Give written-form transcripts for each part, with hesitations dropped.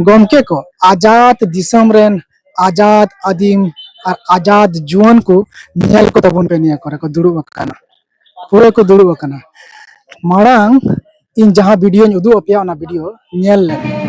गोमके को आजाद दिसम रेन आजाद आदिम और आजाद जुआन को नेल को तबन पे निया करे को दुड़ुब अकाना पूरे को दुड़ुब अकाना मारांग इन जहां वीडियो उदू अपिया ओना वीडियो नेल ले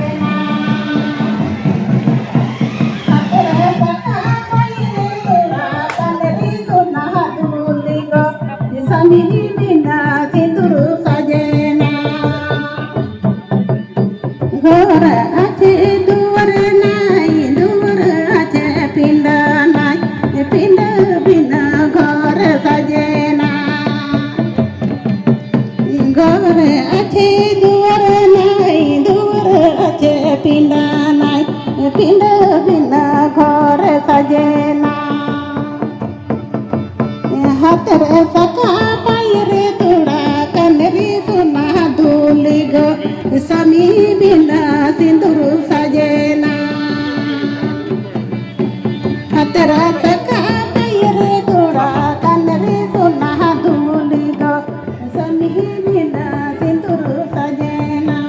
Sami bina sinduru sajena hatara saka payre tora kanre sona duligo sami bina sinduru sajena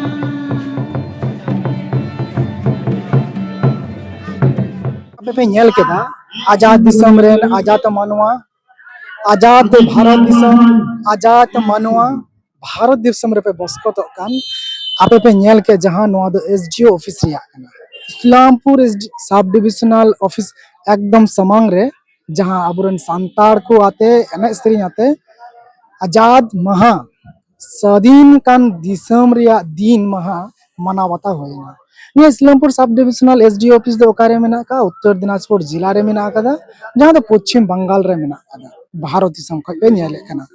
पे नेल केदा आजाद दिसम रेन आजाद मानवा आजाद भारत दिसम आजाद मानवा भारत दिसम रे पे बसकत कान आपे पे नेल के जहां नोआ दो एसडीओ ऑफिस रिया कना इस्लामपुर सब डिविजनल ऑफिस एकदम समांग रे जहां अबुरन सांतार को आते एने स्त्री आते आजाद महा स्वाधीन कान दिसम रिया दिन महा मनावता होइना ने Islampur sub divisional SDO office दो ओकारे मेना का उत्तर दिनाजपुर जिला रे मेना का जहां दो पश्चिम बंगाल रे मेना का भारत दिसम खय पे नेले कना